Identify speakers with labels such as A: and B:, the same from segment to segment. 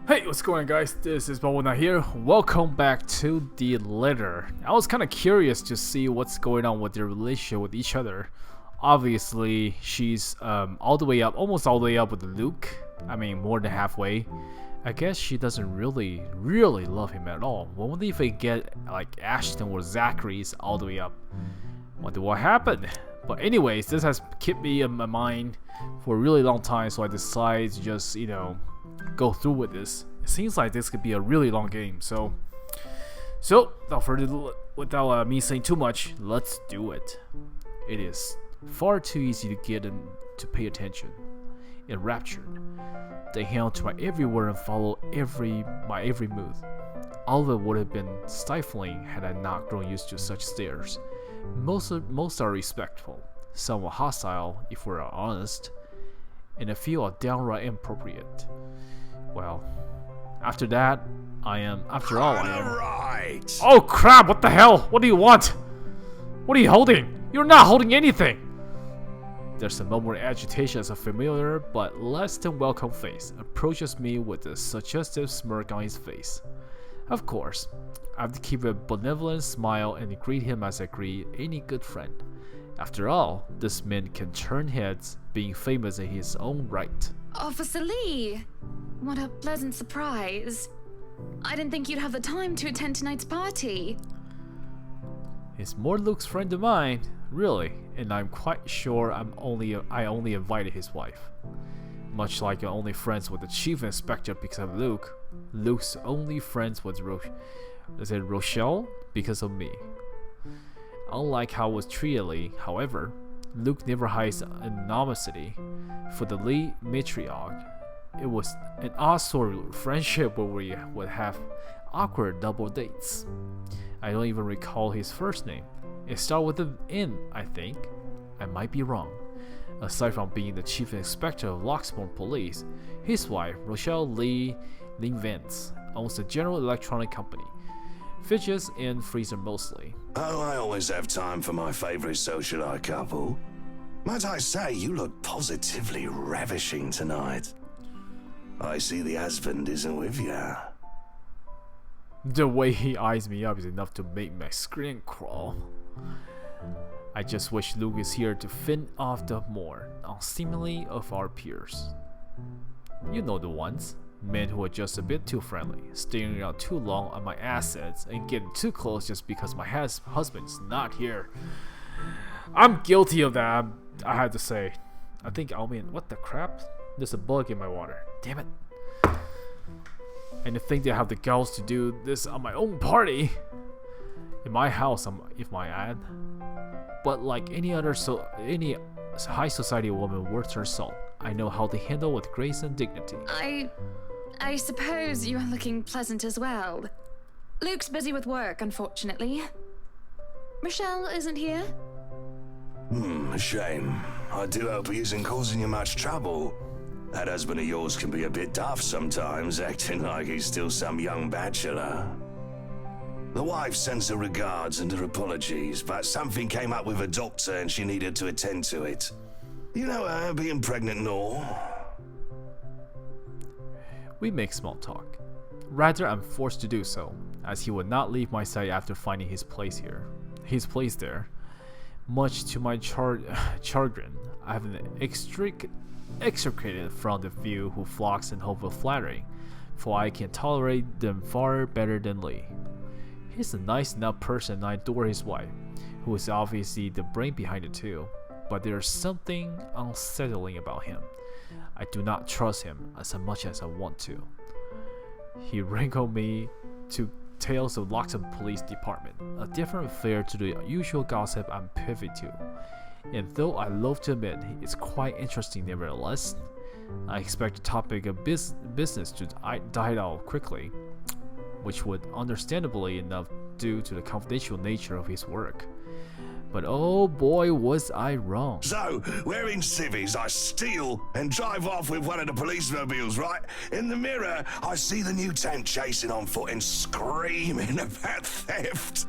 A: Hey, what's going on, guys? This is Bubbleknight here. Welcome back to the letter. I was kind of curious to see what's going on with their relationship with each other. Obviously, she's all the way up, almost all the way up with Luke. I mean, more than halfway. I guess she doesn't really love him at all. What if they get like Ashton or Zachary's all the way up? Wonder what happened. But anyways, this has kept me in my mind for a really long time, so I decided to just, go through with this. It seems like this could be a really long game, so without me saying too much, let's do it. It is far too easy to get in to pay attention. Enraptured, they hang on to my every word and follow my every move. All of it would have been stifling had I not grown used to such stares. Most are respectful, some are hostile if we're honest, and a few are downright inappropriate. Well, after all, I am.
B: Right.
A: Oh crap! What the hell? What do you want? What are you holding? You're not holding anything! There's a moment of agitation as a familiar but less than welcome face approaches me with a suggestive smirk on his face. Of course, I have to keep a benevolent smile and greet him as I greet any good friend. After all, this man can turn heads, being famous in his own right.
C: Officer Lee! What a pleasant surprise. I didn't think you'd have the time to attend tonight's party.
A: He's more Luke's friend than mine, really, and I'm quite sure I only invited his wife. Much like you're only friends with the chief inspector because of Luke, Luke's only friends with Rochelle because of me. Unlike how I was treated Lee, however, Luke never hides animosity. For the lead matriarch, it was an odd sort of friendship where we would have awkward double dates. I don't even recall his first name. It started with an N, I think. I might be wrong. Aside from being the chief inspector of Locksmore Police, his wife, Rochelle Lee Vance, owns the General Electronic Company. Fidgets and freezer mostly.
B: Oh, I always have time for my favorite socialite couple. Might I say, you look positively ravishing tonight. I see the husband isn't with you.
A: The way he eyes me up is enough to make my skin crawl. I just wish Luke is here to fend off the more unseemly of our peers. You know the ones. Men who are just a bit too friendly, staring out too long on my assets and getting too close just because my husband's not here. I'm guilty of that, I had to say. What the crap? There's a bug in my water. Damn it. And to think they have the gals to do this on my own party. In my house, if I add. But like any high society woman worth her salt, I know how to handle with grace and dignity.
C: I suppose you are looking pleasant as well. Luke's busy with work, unfortunately. Rochelle isn't here?
B: A shame. I do hope he isn't causing you much trouble. That husband of yours can be a bit daft sometimes, acting like he's still some young bachelor. The wife sends her regards and her apologies, but something came up with a doctor and she needed to attend to it. You know her, being pregnant and all.
A: We make small talk. Rather, I'm forced to do so, as he would not leave my side after finding his place there. Much to my chagrin, I have been extricated from the few who flocks in hope of flattering, for I can tolerate them far better than Lee. He's a nice enough person and I adore his wife, who is obviously the brain behind it too, but there's something unsettling about him. I do not trust him as much as I want to. He wrangled me to tales of Locksmore Police Department, a different affair to the usual gossip I'm privy to. And though I loathe to admit it's quite interesting nevertheless, I expect the topic of business to die out quickly, which would understandably enough due to the confidential nature of his work. But oh boy, was I wrong.
B: So, wearing civvies, I steal and drive off with one of the police mobiles, right? In the mirror, I see the new tank chasing on foot and screaming about theft.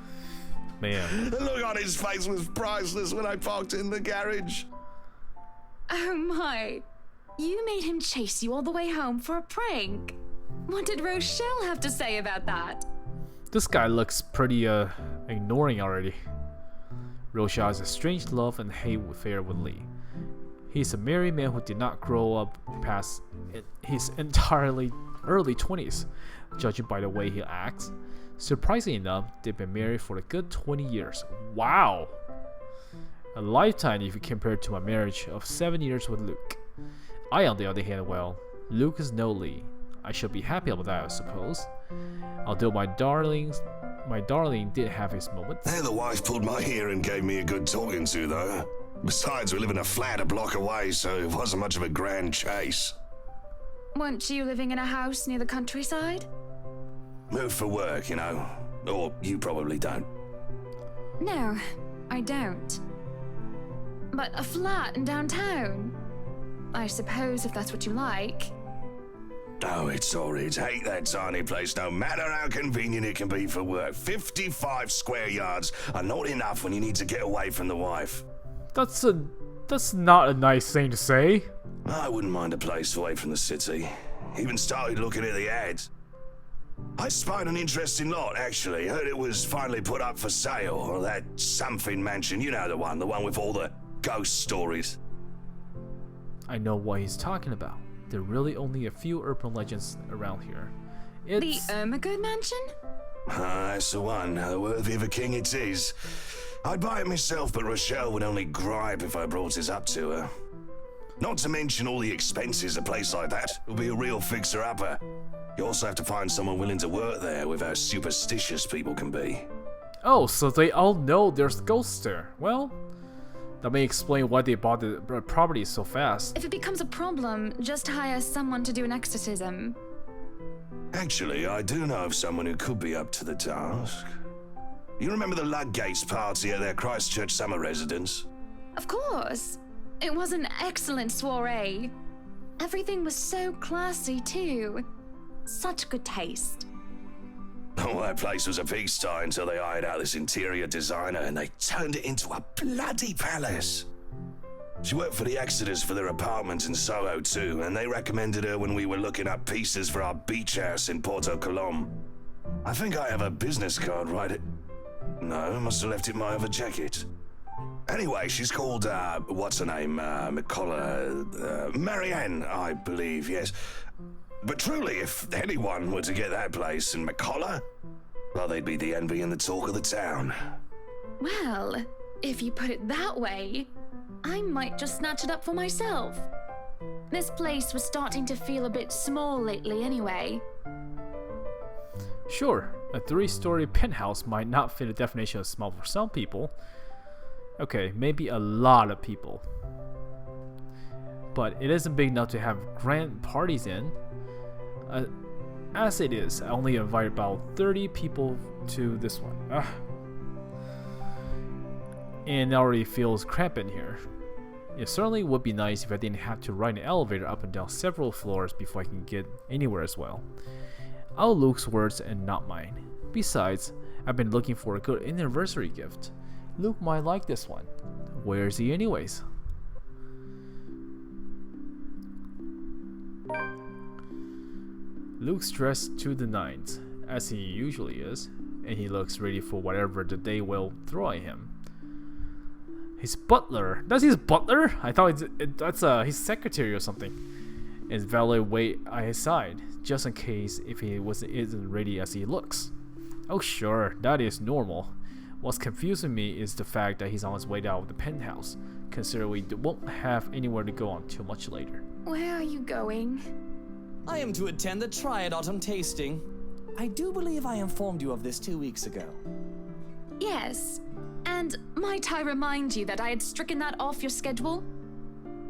A: Man.
B: The look on his face was priceless when I parked in the garage.
C: Oh my. You made him chase you all the way home for a prank. What did Rochelle have to say about that?
A: This guy looks pretty ignoring already. Rochelle has a strange love and hate affair with Lee. He's a married man who did not grow up past his entirely early 20s, judging by the way he acts. Surprisingly enough, they've been married for a good 20 years. Wow! A lifetime if you compare it to my marriage of 7 years with Luke. I, on the other hand, well, Luke is no Lee. I should be happy about that, I suppose. Although my darling did have his moments.
B: Hey, the wife pulled my ear and gave me a good talking to, though. Besides, we live in a flat a block away, so it wasn't much of a grand chase.
C: Weren't you living in a house near the countryside?
B: Moved for work, you know. Or you probably don't.
C: No, I don't. But a flat in downtown? I suppose if that's what you like.
B: Oh, it's horrid. Hate that tiny place, no matter how convenient it can be for work. 55 square yards are not enough when you need to get away from the wife.
A: That's not a nice thing to say.
B: I wouldn't mind a place away from the city. Even started looking at the ads. I spied an interesting lot, actually. Heard it was finally put up for sale. Or that something mansion, you know the one with all the ghost stories.
A: I know what he's talking about. There are really only a few urban legends around here. It's...
C: The Ermengarde Mansion?
B: That's the one. Worthy of a king it is. I'd buy it myself, but Rochelle would only gripe if I brought it up to her. Not to mention all the expenses a place like that will be a real fixer-upper. You also have to find someone willing to work there with how superstitious people can be.
A: Oh, so they all know there's ghosts there. Well, that may explain why they bought the property so fast.
C: If it becomes a problem, just hire someone to do an exorcism.
B: Actually, I do know of someone who could be up to the task. You remember the Ludgates party at their Christchurch summer residence?
C: Of course. It was an excellent soiree. Everything was so classy, too. Such good taste.
B: Oh, that place was a pigsty until they hired out this interior designer and they turned it into a bloody palace. She worked for the Exodus for their apartment in Soho too, and they recommended her when we were looking up pieces for our beach house in Porto Colom. I think I have a business card right at... No, I must have left it in my other jacket. Anyway, she's called, what's her name? Marianne, I believe, yes. But truly, if anyone were to get that place in McCullough, well, they'd be the envy and the talk of the town.
C: Well, if you put it that way, I might just snatch it up for myself. This place was starting to feel a bit small lately anyway.
A: Sure, a 3-story penthouse might not fit the definition of small for some people. Okay, maybe a lot of people. But it isn't big enough to have grand parties in. As it is, I only invited about 30 people to this one. And it already feels cramped in here. It certainly would be nice if I didn't have to ride an elevator up and down several floors before I can get anywhere as well. All Luke's words and not mine. Besides, I've been looking for a good anniversary gift. Luke might like this one. Where is he anyways? Luke's dressed to the nines, as he usually is, and he looks ready for whatever the day will throw at him. His butler. That's his butler? I thought that's his secretary or something. His valet wait at his side, just in case if he isn't ready as he looks. Oh sure, that is normal. What's confusing me is the fact that he's on his way out of the penthouse, considering we won't have anywhere to go until much later.
C: Where are you going?
D: I am to attend the Triad Autumn Tasting. I do believe I informed you of this 2 weeks ago.
C: Yes. And might I remind you that I had stricken that off your schedule?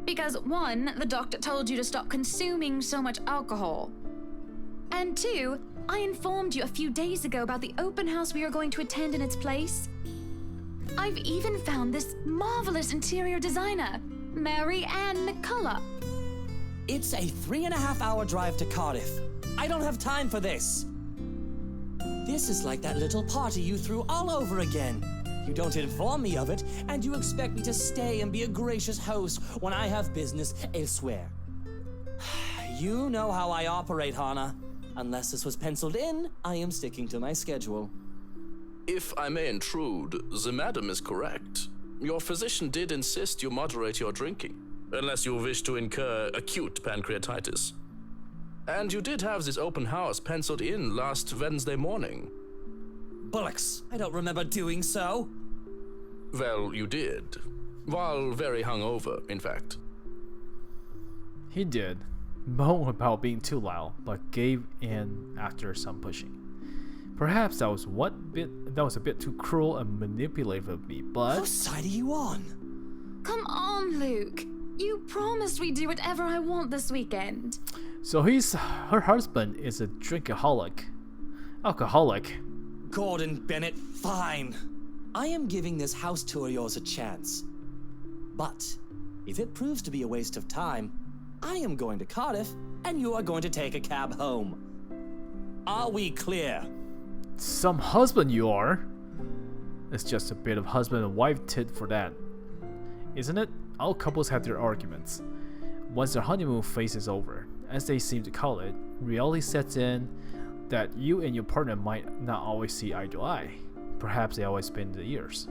C: Because 1, the doctor told you to stop consuming so much alcohol. And 2, I informed you a few days ago about the open house we are going to attend in its place. I've even found this marvelous interior designer, Mary Ann McCullough.
D: It's a 3.5-hour drive to Cardiff. I don't have time for this. This is like that little party you threw all over again. You don't inform me of it, and you expect me to stay and be a gracious host when I have business elsewhere. You know how I operate, Hana. Unless this was penciled in, I am sticking to my schedule.
E: If I may intrude, the madam is correct. Your physician did insist you moderate your drinking, unless you wish to incur acute pancreatitis. And you did have this open house penciled in last Wednesday morning.
D: Bullocks, I don't remember doing so.
E: Well, you did. While very hungover, in fact.
A: He did moan about being too loud, but gave in after some pushing. Perhaps that was a bit too cruel and manipulative of me, but
D: Whose side are you on?
C: Come on, Luke. You promised we'd do whatever I want this weekend.
A: so her husband is a drinkaholic. Alcoholic.
D: Gordon Bennett, fine. I am giving this house tour of yours a chance. But if it proves to be a waste of time, I am going to Cardiff and you are going to take a cab home. Are we clear?
A: Some husband you are. It's just a bit of husband and wife tit for that. Isn't it? All couples have their arguments. Once their honeymoon phase is over, as they seem to call it, reality sets in that you and your partner might not always see eye to eye. Perhaps they always spend the years.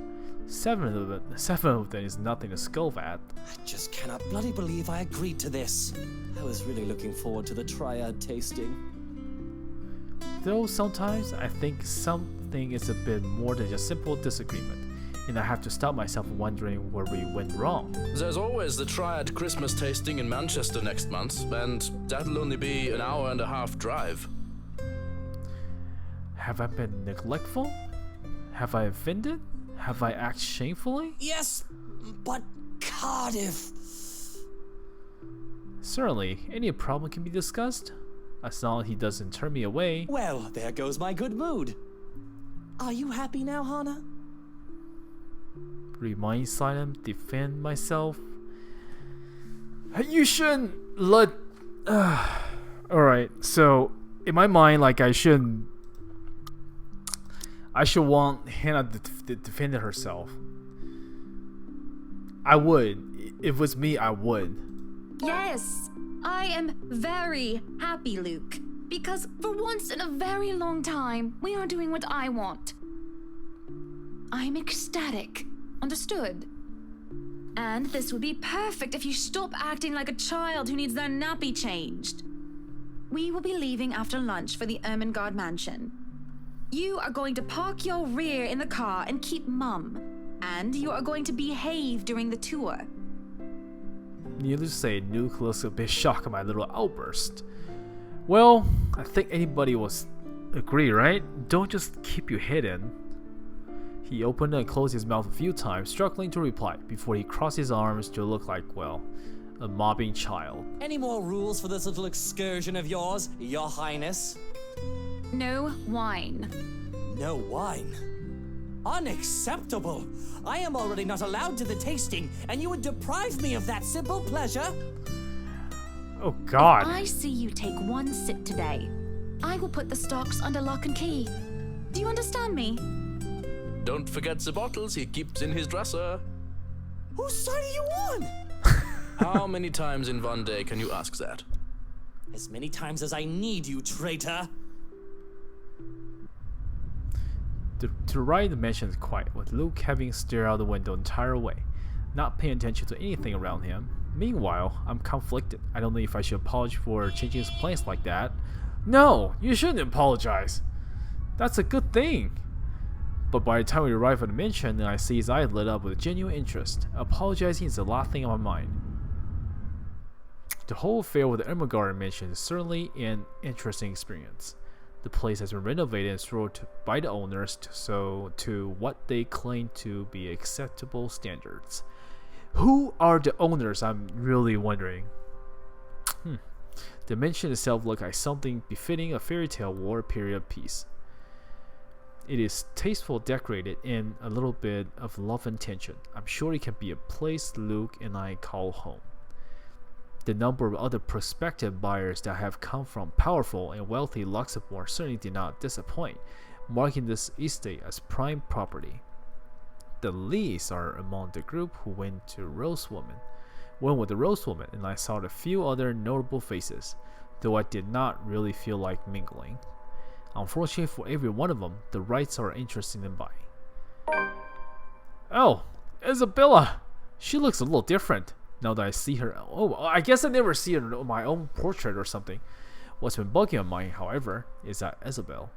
A: Seven of them is nothing to scoff at.
D: I just cannot bloody believe I agreed to this. I was really looking forward to the triad tasting.
A: Though sometimes I think something is a bit more than just simple disagreement, and I have to stop myself wondering where we went wrong.
E: There's always the Triad Christmas tasting in Manchester next month, and that'll only be an hour and a half drive.
A: Have I been neglectful? Have I offended? Have I acted shamefully?
D: Yes, but Cardiff.
A: Certainly, any problem can be discussed, as long as he doesn't turn me away.
D: Well, there goes my good mood. Are you happy now, Hannah?
A: Remain silent, defend myself. You shouldn't let. Alright, so in my mind, like I should want Hannah to defend herself. I would. If it was me, I would.
C: Yes, I am very happy, Luke. Because for once in a very long time, we are doing what I want. I'm ecstatic. Understood? And this would be perfect if you stop acting like a child who needs their nappy changed. We will be leaving after lunch for the Ermengarde Mansion. You are going to park your rear in the car and keep mum. And you are going to behave during the tour.
A: Needless to say, Nuke looks a bit shocked at my little outburst. Well, I think anybody will agree, right? Don't just keep your head in. He opened and closed his mouth a few times, struggling to reply, before he crossed his arms to look like, well, a mobbing child.
D: Any more rules for this little excursion of yours, Your Highness?
C: No wine.
D: No wine? Unacceptable! I am already not allowed to the tasting, and you would deprive me of that simple pleasure?
A: Oh God.
C: I see you take one sip today. I will put the stocks under lock and key. Do you understand me?
E: Don't forget the bottles he keeps in his dresser.
D: Whose side are you on?
E: How many times in one day can you ask that?
D: As many times as I need you, traitor.
A: To the right, the mansion is quiet, with Luke having stared out the window the entire way, not paying attention to anything around him. Meanwhile, I'm conflicted. I don't know if I should apologize for changing his plans like that. No, you shouldn't apologize. That's a good thing. But by the time we arrive at the mansion, I see his eyes lit up with genuine interest. Apologizing is the last thing on my mind. The whole affair with the Ermengarde Mansion is certainly an interesting experience. The place has been renovated and restored by the owners to what they claim to be acceptable standards. Who are the owners? I'm really wondering. The mansion itself looks like something befitting a fairy tale war period piece. It is tasteful, decorated, and a little bit of love and tension. I'm sure it can be a place Luke and I call home. The number of other prospective buyers that have come from powerful and wealthy Luxembourg certainly did not disappoint, marking this estate as prime property. The Lees are among the group who went with the Rose Woman, and I saw a few other notable faces. though I did not really feel like mingling. Unfortunately for every one of them, the rights are interesting in buying. Oh, Isabella! She looks a little different now that I see her. Oh, I guess I never see her in my own portrait or something. What's been bugging on mine, however, is that Isabel.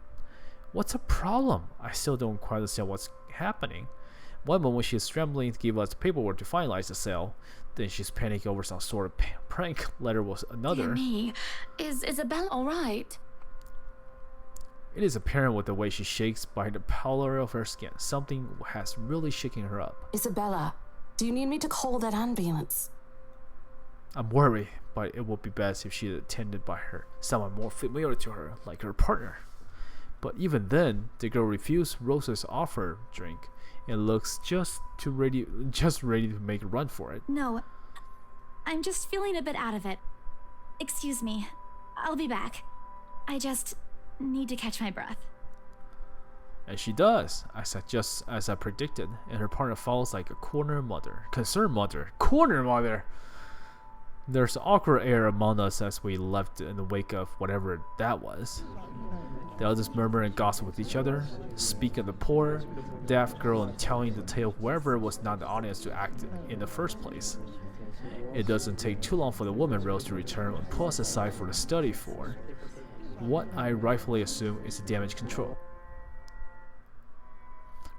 A: What's her problem? I still don't quite understand what's happening. One moment she's scrambling to give us paperwork to finalize the sale, then she's panicking over some sort of prank letter was another.
C: Dear me, is Isabella alright?
A: It is apparent with the way she shakes by the pallor of her skin. Something has really shaken her up.
F: Isabella, do you need me to call that ambulance?
A: I'm worried, but it would be best if she is attended by someone more familiar to her, like her partner. But even then, the girl refused Rose's offer drink and looks just ready to make a run for it.
G: No, I'm just feeling a bit out of it. Excuse me, I'll be back. I just need to catch my breath.
A: And she does, just as I predicted, and her partner follows like a concerned mother. There's an awkward air among us as we left in the wake of whatever that was. The others murmur and gossip with each other, speak of the poor, deaf girl and telling the tale whoever was not the audience to act in the first place. It doesn't take too long for the woman Rose to return and pull us aside for the study for what I rightfully assume is the damage control.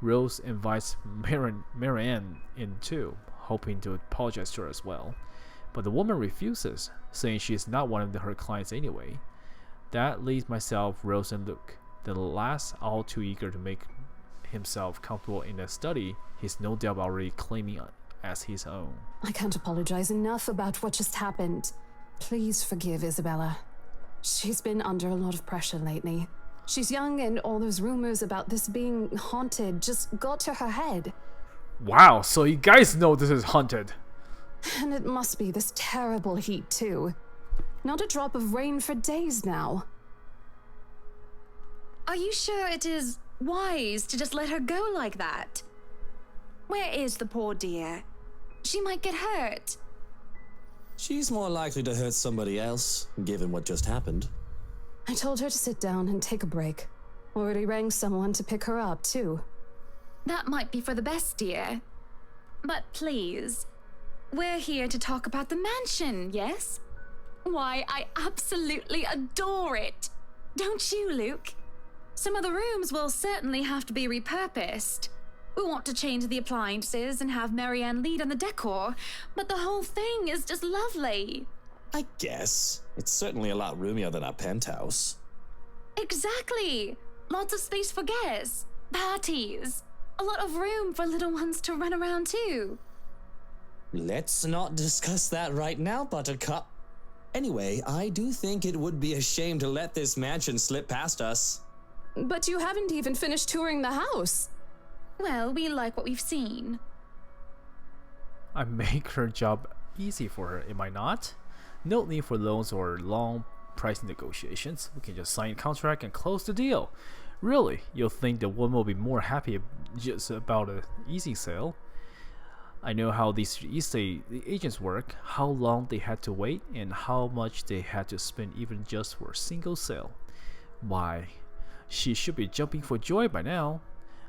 A: Rose invites Marianne in too, hoping to apologize to her as well. But the woman refuses, saying she is not one of her clients anyway. That leaves myself, Rose, and Luke. The last, all too eager to make himself comfortable in the study he's no doubt already claiming as his own.
F: I can't apologize enough about what just happened. Please forgive Isabella. She's been under a lot of pressure lately. She's young and all those rumors about this being haunted just got to her head.
A: Wow, so you guys know this is haunted.
F: And it must be this terrible heat too. Not a drop of rain for days now.
C: Are you sure it is wise to just let her go like that? Where is the poor dear? She might get hurt.
D: She's more likely to hurt somebody else, given what just happened.
F: I told her to sit down and take a break. Already rang someone to pick her up too.
C: That might be for the best, dear. But please, we're here to talk about the mansion, yes? Why, I absolutely adore it. Don't you, Luke? Some of the rooms will certainly have to be repurposed. We want to change the appliances and have Marianne lead on the decor, but the whole thing is just lovely.
D: I guess. It's certainly a lot roomier than our penthouse.
C: Exactly. Lots of space for guests, parties, a lot of room for little ones to run around too.
D: Let's not discuss that right now, Buttercup. Anyway, I do think it would be a shame to let this mansion slip past us.
F: But you haven't even finished touring the house.
C: Well, we like what we've seen.
A: I make her job easy for her, am I not? No need for loans or long pricing negotiations. We can just sign a contract and close the deal. Really, you'll think the woman will be more happy just about an easy sale. I know how these estate agents work, how long they had to wait, and how much they had to spend even just for a single sale. Why, she should be jumping for joy by now.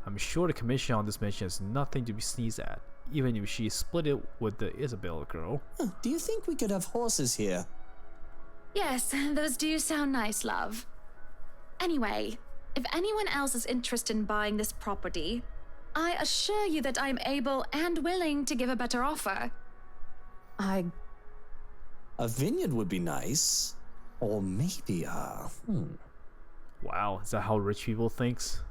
A: I'm sure the commission on this mansion is nothing to be sneezed at, even if she split it with the Isabella girl.
D: Do you think we could have horses here?
C: Yes, those do sound nice, love. Anyway, if anyone else is interested in buying this property, I assure you that I'm able and willing to give a better offer.
D: A vineyard would be nice. Or maybe
A: Wow, is that how rich people thinks?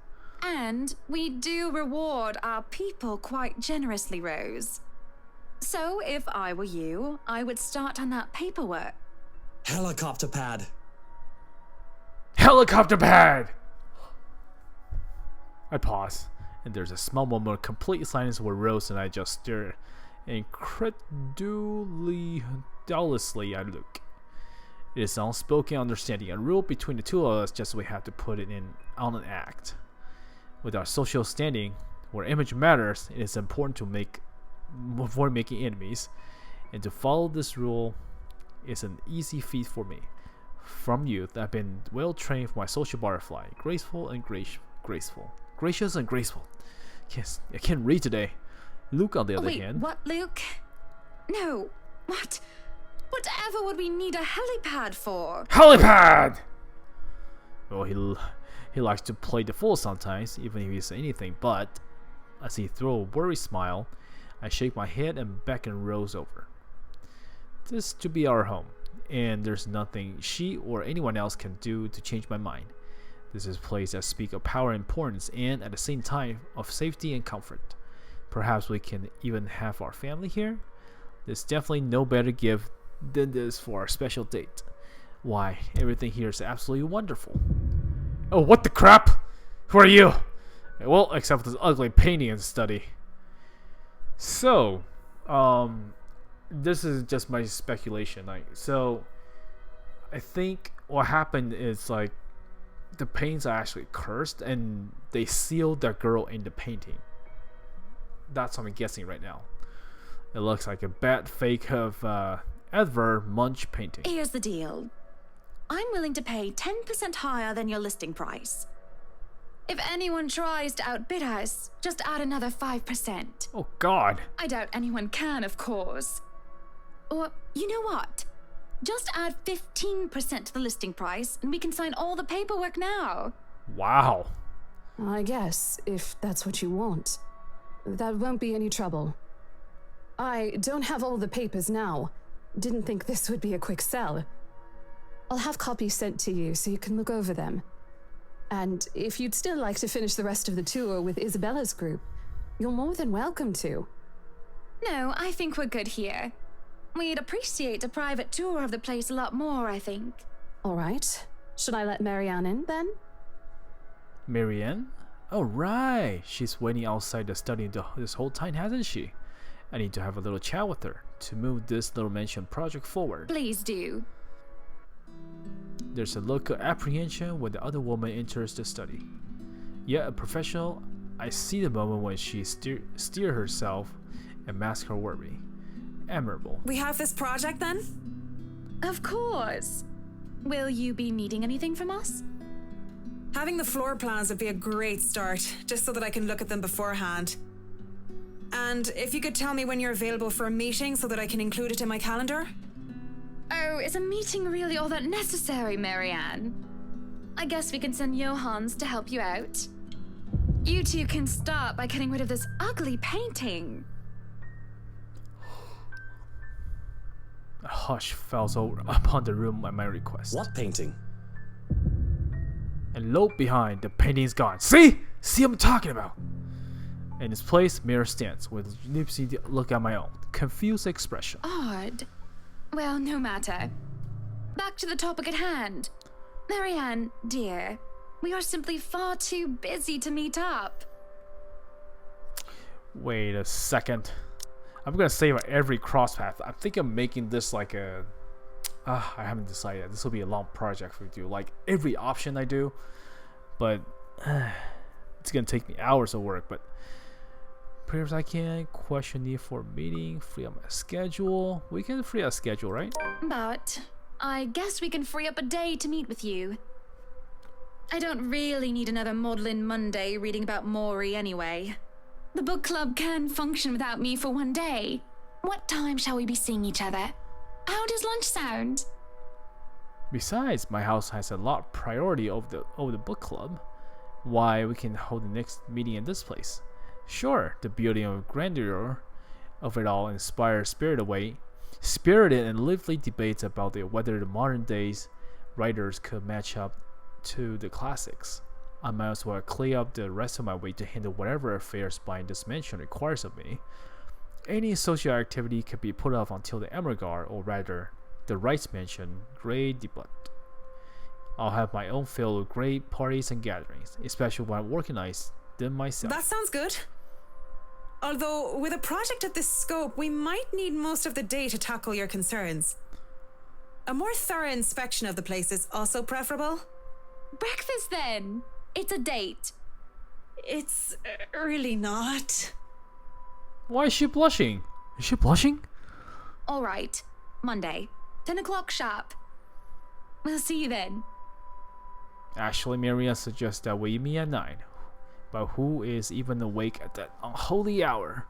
C: And we do reward our people quite generously, Rose. So if I were you, I would start on that paperwork.
D: Helicopter pad.
A: Helicopter pad! I pause, and there's a small moment of complete silence where Rose and I just stare incredulously at Luke. It is an unspoken understanding, a rule between the two of us, just we have to put it in on an act. With our social standing, where image matters, it is important to avoid making enemies, and to follow this rule is an easy feat for me. From youth, I've been well trained for my social butterfly. Graceful and graceful. Gracious and graceful. I can't read today. Luke, on the other
C: Wait,
A: hand.
C: what, Luke? No. What? Whatever would we need a helipad for?
A: Helipad! Well, he likes to play the fool sometimes, even if he says anything, but as he throws a worried smile, I shake my head and beckon Rose over. This to be our home, and there's nothing she or anyone else can do to change my mind. This is a place that speaks of power and importance, and at the same time of safety and comfort. Perhaps we can even have our family here? There's definitely no better gift than this for our special date. Why, everything here is absolutely wonderful. Oh, what the crap? Who are you? Well, except for this ugly painting and study. So, this is just my speculation. So I think what happened is like the paintings are actually cursed and they sealed that girl in the painting. That's what I'm guessing right now. It looks like a bad fake of Edvard Munch painting.
C: Here's the deal. I'm willing to pay 10% higher than your listing price. If anyone tries to outbid us, just add another 5%.
A: Oh God.
C: I doubt anyone can, of course. Or, you know what? Just add 15% to the listing price and we can sign all the paperwork now.
A: Wow.
F: I guess, if that's what you want. That won't be any trouble. I don't have all the papers now. Didn't think this would be a quick sell. I'll have copies sent to you so you can look over them. And if you'd still like to finish the rest of the tour with Isabella's group, you're more than welcome to.
C: No, I think we're good here. We'd appreciate a private tour of the place a lot more, I think.
F: All right. Should I let Marianne in then?
A: Marianne? Oh right. She's waiting outside the study this whole time, hasn't she? I need to have a little chat with her to move this little mansion project forward.
C: Please do.
A: There's a look of apprehension when the other woman enters the study. Yet a professional, I see the moment when she steer herself and mask her worry. Admirable.
H: We have this project then?
C: Of course. Will you be needing anything from us?
H: Having the floor plans would be a great start, just so that I can look at them beforehand. And if you could tell me when you're available for a meeting so that I can include it in my calendar?
C: Oh, is a meeting really all that necessary, Marianne? I guess we can send Johans to help you out. You two can start by getting rid of this ugly painting.
A: A hush falls upon the room at my request.
D: What painting?
A: And lo behind, the painting's gone. See what I'm talking about? In its place, mirror stands with Nipsey look at my own confused expression.
C: Odd. Well, no matter. Back to the topic at hand. Marianne, dear, we are simply far too busy to meet up.
A: Wait a second. I'm gonna save every cross path. I think I'm making this like a... I haven't decided yet. This will be a long project for you. Like every option I do. But it's gonna take me hours of work. But perhaps I can question need for a meeting, free up my schedule. We can free up a schedule, right?
C: But I guess we can free up a day to meet with you. I don't really need another maudlin Monday reading about Maury anyway. The book club can function without me for one day. What time shall we be seeing each other? How does lunch sound?
A: Besides, my house has a lot of priority over the book club. Why, we can hold the next meeting in this place. Sure, the beauty and grandeur of it all inspires spirited and lively debates about whether the modern days writers could match up to the classics. I might as well clear up the rest of my week to handle whatever affairs buying this mansion requires of me. Any social activity can be put off until the Ermengarde, or rather, the Rice Mansion, great debut. I'll have my own fill of great parties and gatherings, especially when I organize them myself.
H: That sounds good. Although, with a project of this scope, we might need most of the day to tackle your concerns. A more thorough inspection of the place is also preferable.
C: Breakfast then. It's a date.
H: It's really not.
A: Why is she blushing? Is she blushing?
C: All right. Monday. 10 o'clock sharp. We'll see you then.
A: Actually, Maria suggests that we meet at 9. But who is even awake at that unholy hour?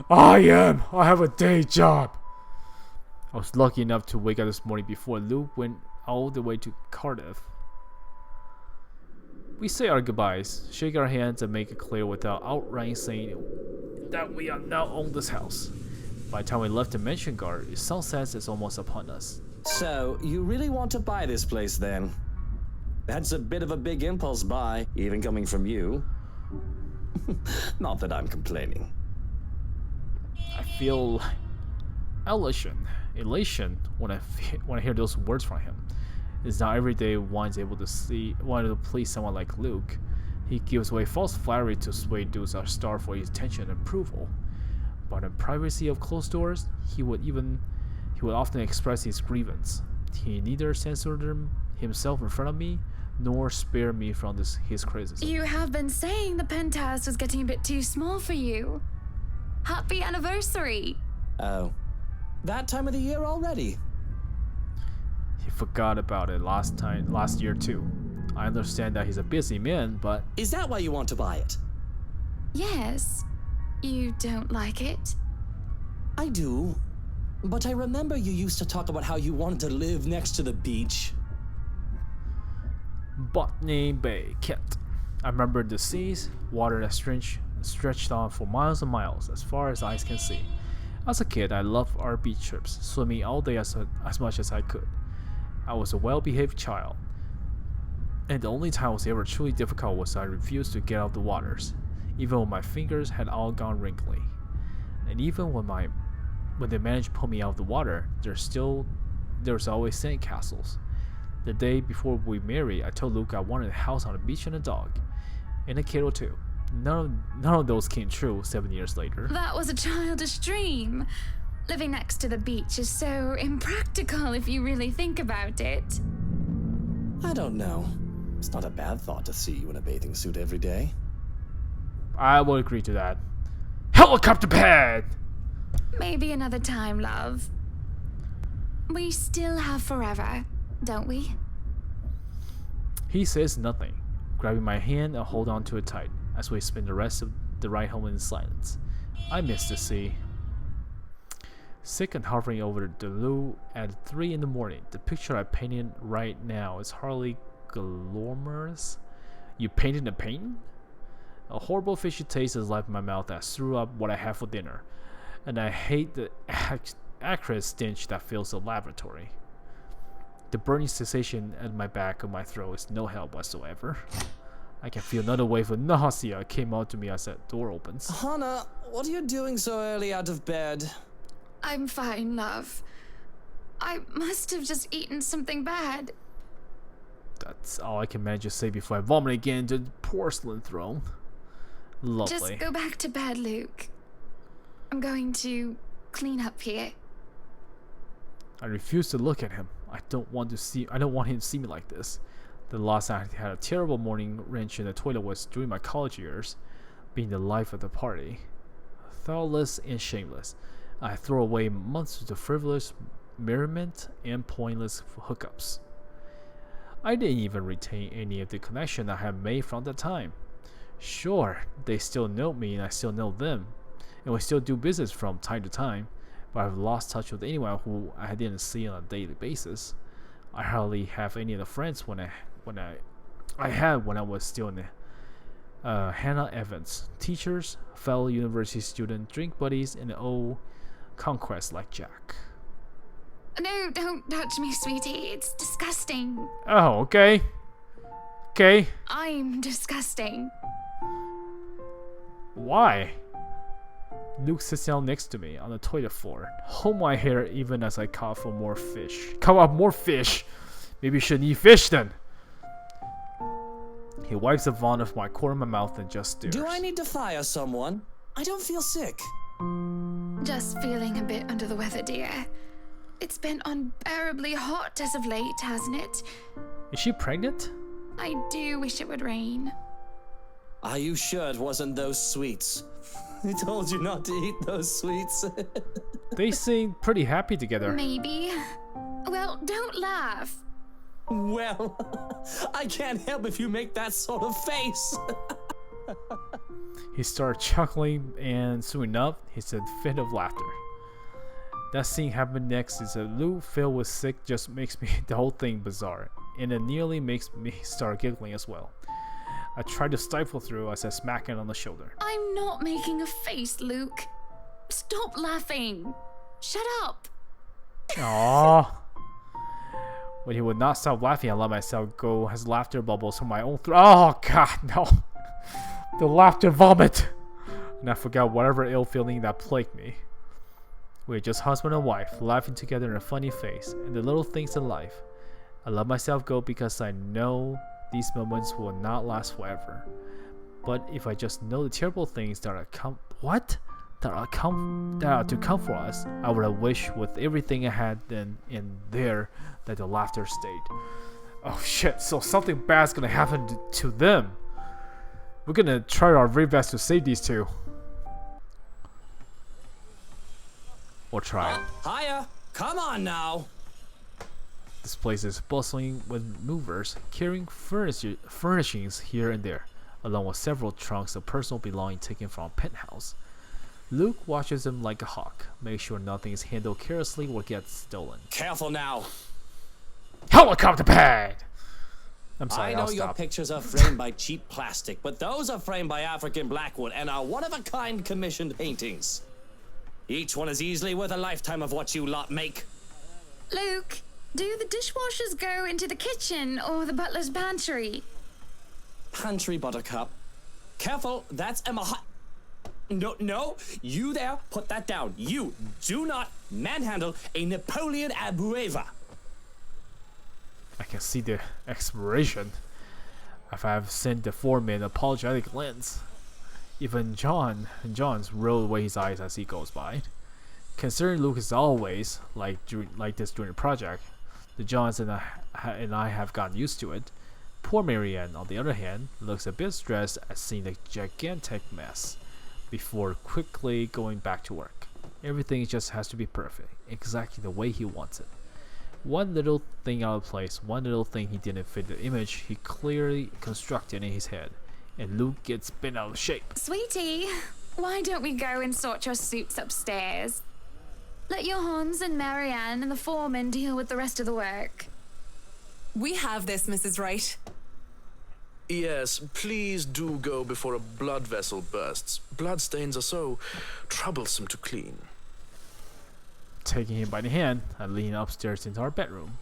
A: I am! I have a day job! I was lucky enough to wake up this morning before Luke went all the way to Cardiff. We say our goodbyes, shake our hands, and make it clear without outright saying that we are now own this house. By the time we left the mansion guard, sunset is almost upon us.
D: So, you really want to buy this place then? That's a bit of a big impulse buy, even coming from you. Not that I'm complaining.
A: I feel elation when I hear those words from him. It's not every day one's able to please someone like Luke. He gives away false flattery to sway dudes are starved for his attention and approval. But in privacy of closed doors, he would often express his grievance. He neither censored himself in front of me, nor spared me from his criticism.
C: You have been saying the penthouse was getting a bit too small for you. Happy anniversary!
D: Oh. That time of the year already?
A: He forgot about it last year too. I understand that he's a busy man, but...
D: Is that why you want to buy it?
C: Yes. You don't like it?
D: I do. But I remember you used to talk about how you wanted to live next to the beach.
A: Botany Bay, Kent. I remember the seas, water that stretched on for miles and miles, as far as eyes can see. As a kid, I loved our beach trips, swimming all day as much as I could. I was a well-behaved child, and the only time it was ever truly difficult was I refused to get out of the waters, even when my fingers had all gone wrinkly. And even when they managed to pull me out of the water, there's always sandcastles. The day before we married, I told Luke I wanted a house on the beach and a dog, and a kid or two. None of those came true 7 years later.
C: That was a childish dream. Living next to the beach is so impractical if you really think about it.
D: I don't know. It's not a bad thought to see you in a bathing suit every day.
A: I will agree to that. Helicopter pad!
C: Maybe another time, love. We still have forever, don't we?
A: He says nothing, grabbing my hand and hold on to it tight as we spend the rest of the ride home in silence. I miss the sea. Sick and hovering over the loo at 3 in the morning, the picture I painted right now is hardly glamorous. You painted a painting? A horrible fishy taste has left my mouth as I threw up what I had for dinner, and I hate the acrid stench that fills the laboratory. The burning sensation at my back of my throat is no help whatsoever. I can feel another wave of nausea came out to me as that door opens.
D: Hannah, what are you doing so early out of bed?
C: I'm fine, love. I must have just eaten something bad.
A: That's all I can manage to say before I vomit again into the porcelain throne. Lovely.
C: Just go back to bed, Luke. I'm going to clean up here.
A: I refuse to look at him. I don't want him to see me like this. The last time I had a terrible morning wrench in the toilet was during my college years, being the life of the party. Thoughtless and shameless, I throw away months of frivolous merriment and pointless hookups. I didn't even retain any of the connection I had made from that time. Sure, they still know me and I still know them, and we still do business from time to time, but I've lost touch with anyone who I didn't see on a daily basis. I hardly have any of the friends when I had when I was still in Hannah Evans, teachers, fellow university student, drink buddies, and old conquests like Jack.
C: No, don't touch me, sweetie. It's disgusting.
A: Oh, okay. Okay.
C: I'm disgusting.
A: Why? Luke sits down next to me on the toilet floor, hold my hair even as I cough for more fish. Come on, more fish! Maybe you shouldn't eat fish then! He wipes the vomit off my corner of my mouth and just stares.
D: Do I need to fire someone? I don't feel sick.
C: Just feeling a bit under the weather, dear. It's been unbearably hot as of late, hasn't it?
A: Is she pregnant?
C: I do wish it would rain.
D: Are you sure it wasn't those sweets? I told you not to eat those sweets.
A: They seem pretty happy together.
C: Maybe. Well, don't laugh.
D: Well, I can't help if you make that sort of face.
A: He started chuckling, and soon enough, he said fit of laughter. That scene happened next is a Luke filled with sick just makes me the whole thing bizarre, and it nearly makes me start giggling as well. I tried to stifle through as I smacked him on the shoulder.
C: I'm not making a face, Luke. Stop laughing. Shut up.
A: Aww. When he would not stop laughing, I let myself go as laughter bubbles from my own throat. Oh god, no. The laughter vomit. And I forgot whatever ill feeling that plagued me. We were just husband and wife, laughing together in a funny face, and the little things in life. I let myself go because I know these moments will not last forever. But if I just know the terrible things that are to come for us, I would have wished with everything I had then and there that the laughter stayed. Oh shit, so something bad's gonna happen to them. We're gonna try our very best to save these two. Or try.
D: Hiya! Come on now!
A: This place is bustling with movers carrying furnishings here and there, along with several trunks of personal belongings taken from a penthouse. Luke watches them like a hawk, makes sure nothing is handled carelessly or gets stolen.
D: Careful now!
A: Helicopter pad! I'm sorry,
D: I know
A: I'll
D: your
A: stop.
D: pictures are framed by cheap plastic, but those are framed by African blackwood and are one-of-a-kind commissioned paintings. Each one is easily worth a lifetime of what you lot make.
C: Luke, do the dishwashers go into the kitchen or the butler's pantry?
D: Pantry, Buttercup. Careful, that's Emma. No, you there, put that down. You do not manhandle a Napoleon Abueva.
A: I can see the expiration. I've sent the foreman apologetic glance. Even John's rolled away his eyes as he goes by. Considering Luke is always like this during the project, the Johns and I have gotten used to it. Poor Marianne, on the other hand, looks a bit stressed at seeing the gigantic mess before quickly going back to work. Everything just has to be perfect, exactly the way he wants it. One little thing out of place, one little thing he didn't fit the image he clearly constructed in his head, and Luke gets bent out of shape.
C: Sweetie, why don't we go and sort your suits upstairs? Let your Hans and Marianne and the foreman deal with the rest of the work.
H: We have this, Mrs. Wright.
E: Yes, please do go before a blood vessel bursts. Bloodstains are so troublesome to clean.
A: Taking him by the hand, I lean upstairs into our bedroom.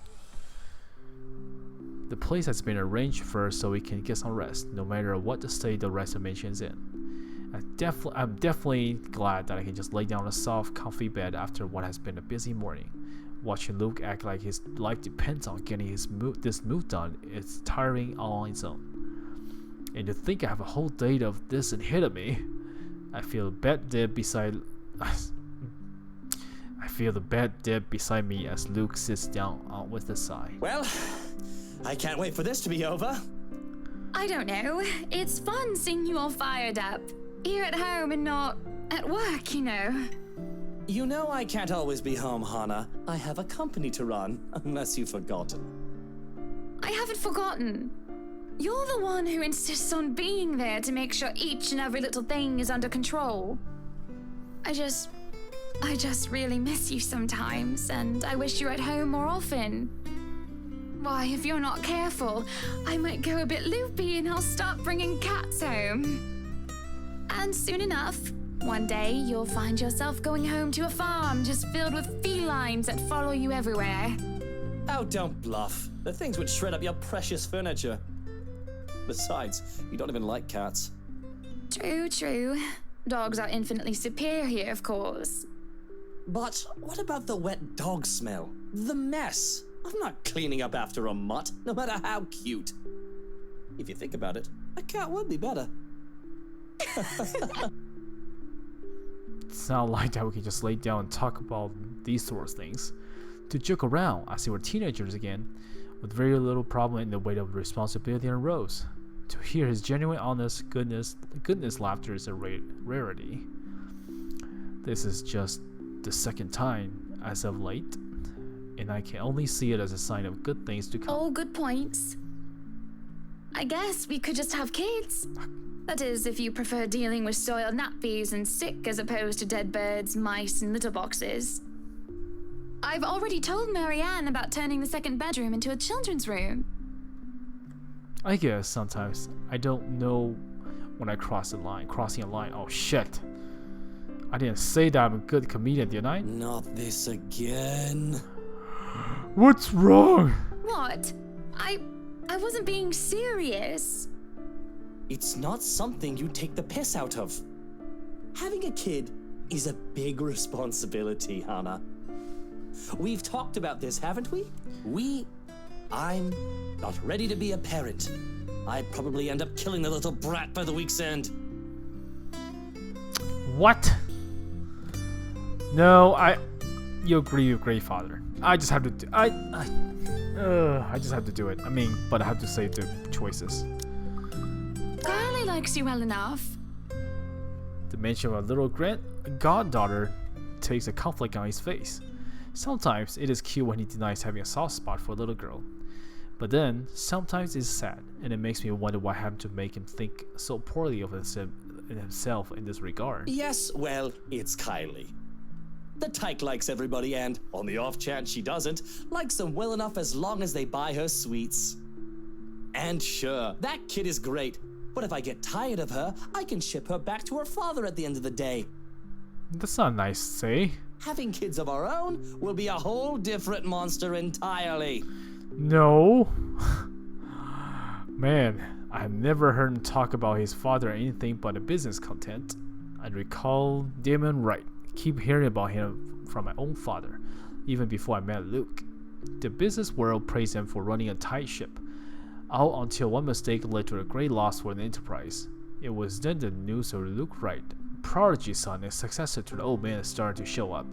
A: The place has been arranged first so we can get some rest, no matter what the state the rest of the mansion is in. I'm definitely glad that I can just lay down on a soft, comfy bed after what has been a busy morning. Watching Luke act like his life depends on getting this move done is tiring all on its own. And to think I have a whole day of this ahead of me, I feel the bed dip beside me as Luke sits down with a sigh.
D: Well, I can't wait for this to be over.
C: I don't know. It's fun seeing you all fired up. Here at home and not at work, you know.
D: You know I can't always be home, Hannah. I have a company to run, unless you've forgotten.
C: I haven't forgotten. You're the one who insists on being there to make sure each and every little thing is under control. I just really miss you sometimes, and I wish you were at home more often. Why, if you're not careful, I might go a bit loopy and I'll start bringing cats home. And soon enough, one day you'll find yourself going home to a farm just filled with felines that follow you everywhere.
D: Oh, don't bluff. The things would shred up your precious furniture. Besides, you don't even like cats.
C: True. Dogs are infinitely superior, of course.
D: But what about the wet dog smell? The mess? I'm not cleaning up after a mutt, no matter how cute. If you think about it, a cat would be better.
A: It's not like that we can just lay down and talk about these sort of things. To joke around as they were teenagers again, with very little problem in the weight of responsibility and rose. To hear his genuine, honest, goodness laughter is a rarity. This is just the second time as of late. and I can only see it as a sign of good things to come.
C: All good points. I guess we could just have kids. That is, if you prefer dealing with soiled nappies and sick as opposed to dead birds, mice, and litter boxes. I've already told Marianne about turning the second bedroom into a children's room.
A: I guess sometimes I don't know when I crossing a line. Oh shit. I didn't say that I'm a good comedian, did I?
D: Not this again.
A: What's wrong?
C: What? I wasn't being serious.
D: It's not something you take the piss out of. Having a kid is a big responsibility, Hannah. We've talked about this, haven't we? I'm not ready to be a parent. I'd probably end up killing the little brat by the week's end.
A: What? No, you agree with great father. I just have to I just have to do it. I mean, but I have to say the choices.
C: Carly likes you well enough.
A: The mention of a little goddaughter takes a conflict on his face. Sometimes it is cute when he denies having a soft spot for a little girl. But then, sometimes it's sad, and it makes me wonder what happened to make him think so poorly of himself in this regard.
D: Yes, well, it's Kylie. The tyke likes everybody and, on the off chance she doesn't, likes them well enough as long as they buy her sweets. And sure, that kid is great, but if I get tired of her, I can ship her back to her father at the end of the day.
A: That's not nice to say.
D: Having kids of our own will be a whole different monster entirely.
A: No. Man, I have never heard him talk about his father or anything but a business content. I recall Damon Wright. Keep hearing about him from my own father, even before I met Luke. The business world praised him for running a tight ship, all until one mistake led to a great loss for the enterprise. It was then the news of Luke Wright, prodigy son and successor to the old man, started to show up,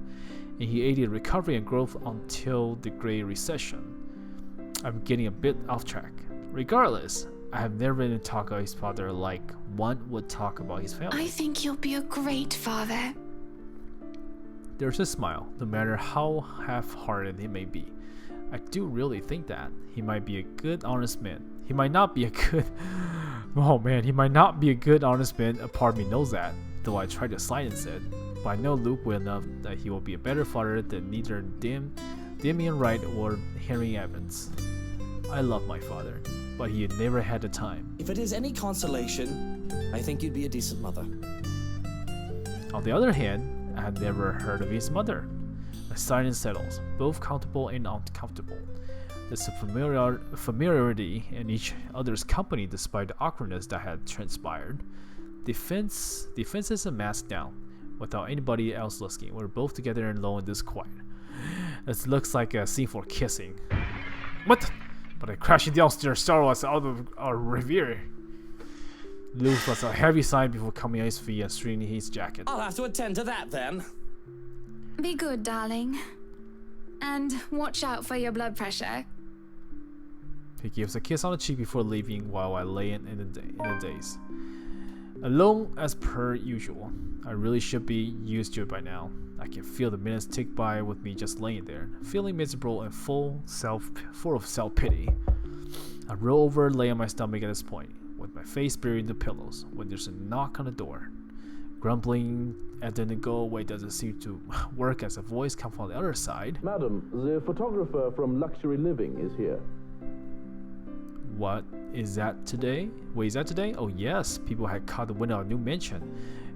A: and he aided recovery and growth until the Great Recession. I'm getting a bit off track. Regardless, I have never been talk about his father like one would talk about his family.
C: I think you'll be a great father.
A: There's a smile, no matter how half-hearted he may be. I do really think that he might be a good, honest man. He might not be a good... Oh man, he might not be a good, honest man. A part of me knows that, though I tried to silence it. But I know Luke well enough that he will be a better father than neither Damian Wright or Henry Evans. I love my father, but he never had the time.
D: If it is any consolation, I think you'd be a decent mother.
A: On the other hand, I had never heard of his mother. A silence settles, both comfortable and uncomfortable. There's a familiarity in each other's company despite the awkwardness that had transpired. Defenses are masked down, without anybody else listening. We're both together and alone in this quiet. It looks like a scene for kissing. What? But I crashing downstairs, Star Wars out of our reverie. Luke was a heavy sigh before coming on his feet and straightening his jacket.
D: I'll have to attend to that then.
C: Be good, darling. And watch out for your blood pressure.
A: He gives a kiss on the cheek before leaving while I lay in the daze. Alone as per usual. I really should be used to it by now. I can feel the minutes tick by with me just laying there, feeling miserable and full of self-pity. I roll over and lay on my stomach at this point, with my face buried in the pillows, when there's a knock on the door. Grumbling and then the go away doesn't seem to work as a voice comes from the other side.
I: Madam, the photographer from Luxury Living is here.
A: What is that today? Wait, is that today? Oh yes, people had caught the window of a new mansion.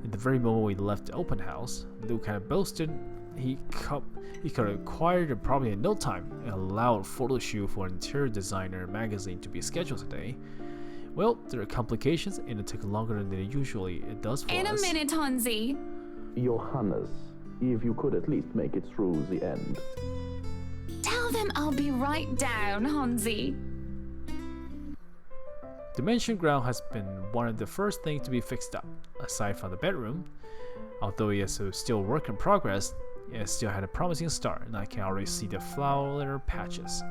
A: In the very moment we left the open house, Luke had boasted he could acquire the property in no time and allowed a photo shoot for an interior designer magazine to be scheduled today. Well, there are complications and it took longer than it usually does for us.
C: In a minute, Hansi.
I: Johannes, if you could at least make it through the end.
C: Tell them I'll be right down, Hansi.
A: The mansion ground has been one of the first things to be fixed up, aside from the bedroom. Although it is still a work in progress, it still had a promising start, and I can already see the flower patches.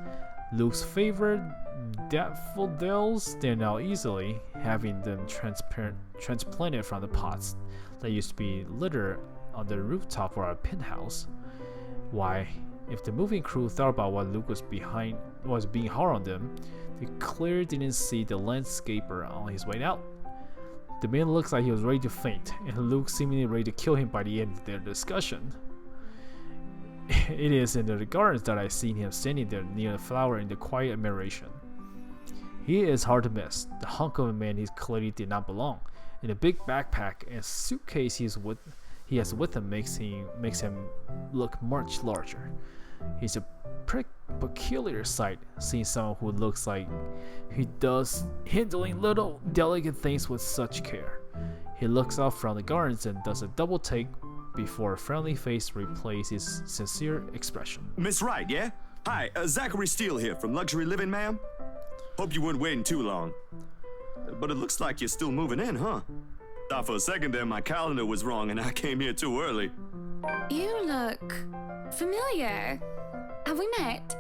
A: Luke's favorite daffodils stand out easily, having them transplanted from the pots that used to be littered on the rooftop of our penthouse. Why, If the moving crew thought about what Luke was being hard on them, they clearly didn't see the landscaper on his way out. The man looks like he was ready to faint, and Luke seemingly ready to kill him by the end of their discussion. It is in the gardens that I seen him standing there near the flower in the quiet admiration. He is hard to miss. The hunk of a man he clearly did not belong, and the big backpack and suitcase he has with him makes him look much larger. He's a peculiar sight, seeing someone who looks like he does handling little delicate things with such care. He looks up from the gardens and does a double take before a friendly face replaces his sincere expression.
J: Miss Wright, yeah? Hi, Zachary Steele here from Luxury Living, ma'am. Hope you weren't waiting too long. But it looks like you're still moving in, huh? Thought for a second there my calendar was wrong and I came here too early.
C: You look familiar. Have we met?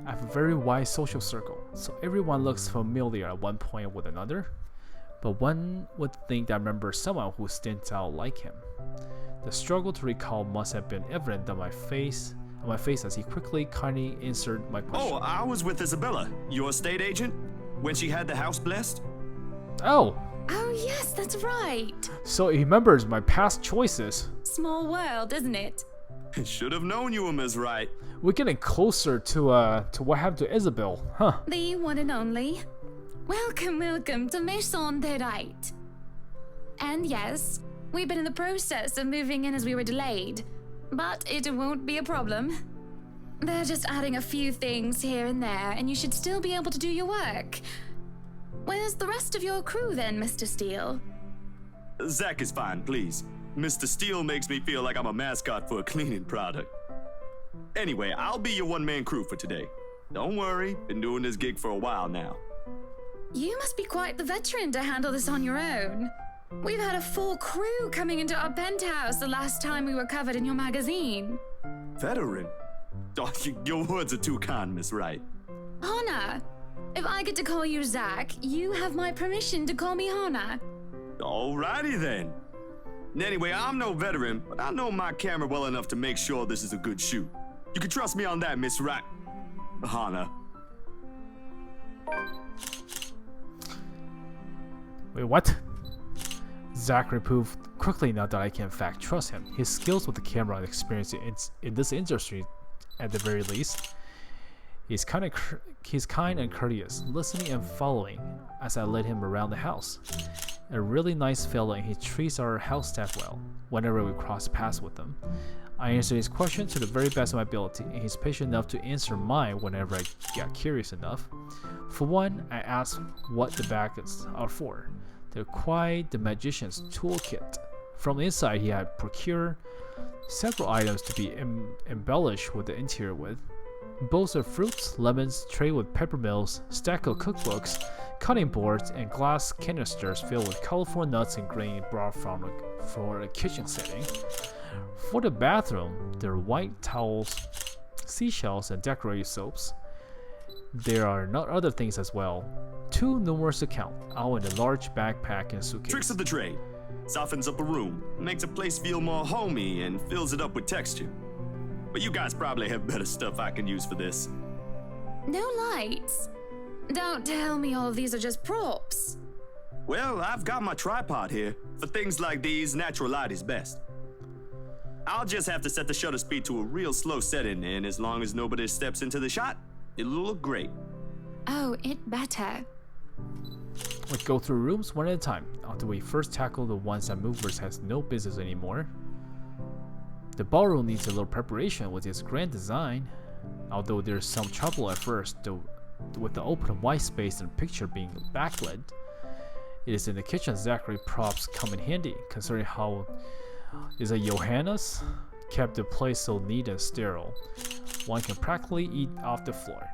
A: I have a very wide social circle, so everyone looks familiar at one point with another. But one would think that I remember someone who stands out like him. The struggle to recall must have been evident on my face as he quickly, kindly answered my question.
J: Oh, I was with Isabella, your estate agent, when she had the house blessed.
A: Oh,
C: yes, that's right.
A: so he remembers my past choices.
C: Small world, isn't it?
J: Should have known you were Miss Wright.
A: We're getting closer to what happened to Isabel, huh?
C: The one and only. Welcome to Maison de Right. And yes, we've been in the process of moving in as we were delayed, but it won't be a problem. They're just adding a few things here and there, and you should still be able to do your work. Where's the rest of your crew then, Mr. Steele?
J: Zach is fine, please. Mr. Steele makes me feel like I'm a mascot for a cleaning product. Anyway, I'll be your one-man crew for today. Don't worry, been doing this gig for a while now.
C: You must be quite the veteran to handle this on your own. We've had a full crew coming into our penthouse the last time we were covered in your magazine.
J: Veteran? Oh, your words are too kind, Miss Wright.
C: Hannah, if I get to call you Zach, you have my permission to call me Hannah.
J: Alrighty then. Anyway, I'm no veteran, but I know my camera well enough to make sure this is a good shoot. You can trust me on that, Miss Wright. Hannah.
A: Wait, what? Zach reproved quickly now that I can in fact trust him. His skills with the camera and experience in this industry, at the very least. He's kind and courteous, listening and following as I led him around the house. A really nice fella, and he treats our house staff well whenever we cross paths with them. I answer his questions to the very best of my ability, and he's patient enough to answer mine whenever I get curious enough. For one, I asked what the bags are for. They're quite the magician's toolkit. From the inside, he had procured several items to be embellished with the interior with. Bowls of fruits, lemons, tray with peppermills, stack of cookbooks, cutting boards, and glass canisters filled with colorful nuts and grain brought for a kitchen setting. For the bathroom, there are white towels, seashells, and decorated soaps. There are not other things as well, too numerous to count, all in a large backpack and suitcase.
J: Tricks of the trade. Softens up a room, makes a place feel more homey, and fills it up with texture. But you guys probably have better stuff I can use for this.
C: No lights. Don't tell me all of these are just props.
J: Well, I've got my tripod here. For things like these, natural light is best. I'll just have to set the shutter speed to a real slow setting, and as long as nobody steps into the shot, it'll look great.
C: Oh, it better.
A: We go through rooms one at a time, until we first tackle the ones that movers has no business anymore. The ballroom needs a little preparation with its grand design, although there's some trouble at first with the open white space and picture being backlit. It is in the kitchen Zachary props come in handy, considering how is a Johannes kept the place so neat and sterile. One can practically eat off the floor.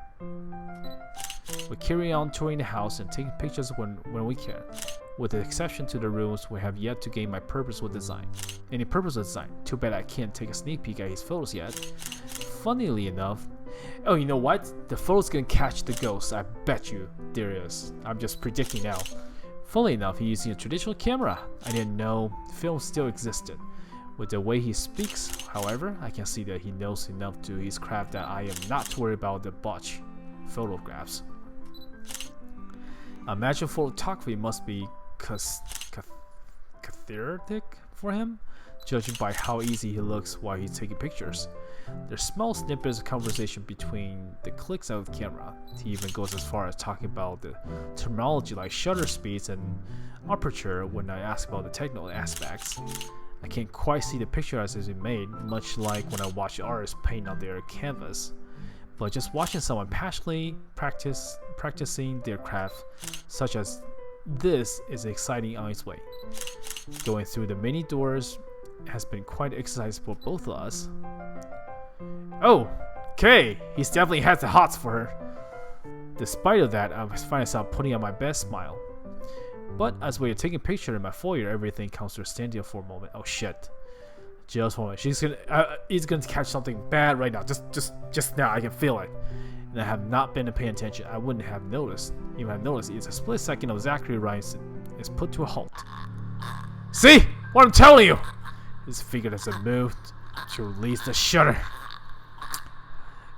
A: We carry on touring the house and taking pictures when we can, with the exception to the rooms we have yet to gain my purpose with design. Any purpose with design. Too bad I can't take a sneak peek at his photos yet. Funnily enough, oh, you know what? The photo's gonna catch the ghost. I bet you there is. I'm just predicting now. Funnily enough, he's using a traditional camera. I didn't know film still existed. With the way he speaks, however, I can see that he knows enough to his craft that I am not worried about the botch photographs. I imagine photography must be cathartic for him, judging by how easy he looks while he's taking pictures. There's small snippets of conversation between the clicks of the camera. He even goes as far as talking about the terminology like shutter speeds and aperture when I ask about the technical aspects. I can't quite see the picture as it's been made, much like when I watch artists paint on their canvas. But just watching someone passionately practicing their craft, such as this, is exciting on its way. Going through the many doors has been quite an exercise for both of us. Oh, okay, he's definitely has the hots for her. Despite of that, I find myself putting on my best smile. But as we are taking a picture in my foyer, everything comes to a standstill for a moment. Oh shit. Just a moment. He's gonna catch something bad right now. Just now, I can feel it. And I have not been paying attention. I wouldn't have noticed. Even have noticed. It's a split second of Zachary Ryan is put to a halt. See what I'm telling you? His figure doesn't move to release the shutter.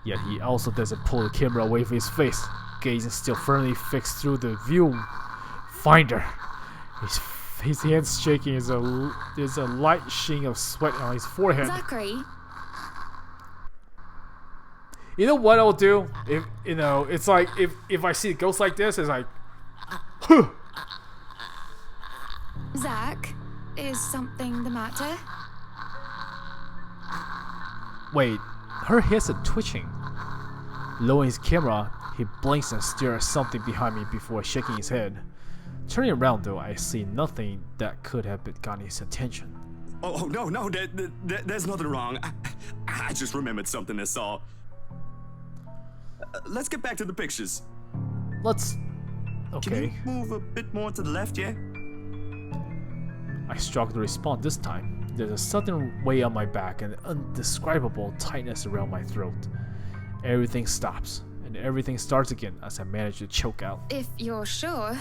A: Yet he also doesn't pull the camera away from his face, gazing still firmly fixed through the viewfinder. His hands shaking. There's a light sheen of sweat on his forehead.
C: Zachary.
A: You know what I'll do? If it's like if I see a ghost like this, it's like, huh.
C: Zach, is something the matter?
A: Wait, her head's twitching. Lowering his camera, he blinks and stares at something behind me before shaking his head. Turning around though, I see nothing that could have gotten his attention.
J: Oh no, there's nothing wrong. I just remembered something, that's all. Let's get back to the pictures.
A: Let's... Okay.
J: Can you move a bit more to the left, yeah?
A: I struggle to respond this time. There's a sudden weight on my back and an indescribable tightness around my throat. Everything stops, and everything starts again as I manage to choke out.
C: If you're sure.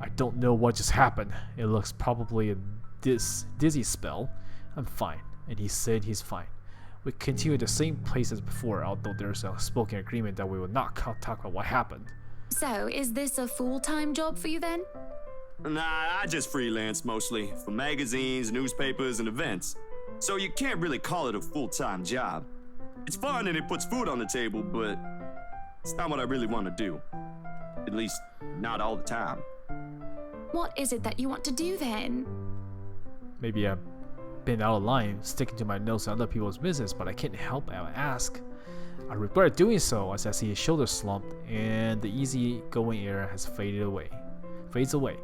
A: I don't know what just happened. It looks probably a dizzy spell. I'm fine, and he said he's fine. We continue at the same place as before, although there's a spoken agreement that we will not talk about what happened.
C: So, is this a full-time job for you then?
J: Nah, I just freelance mostly, for magazines, newspapers, and events. So you can't really call it a full-time job. It's fun and it puts food on the table, but it's not what I really want to do. At least, not all the time.
C: What is it that you want to do then?
A: Maybe I've been out of line, sticking to my nose in other people's business, but I can't help but ask. I regret doing so as I see his shoulders slumped and the easy-going air has fades away.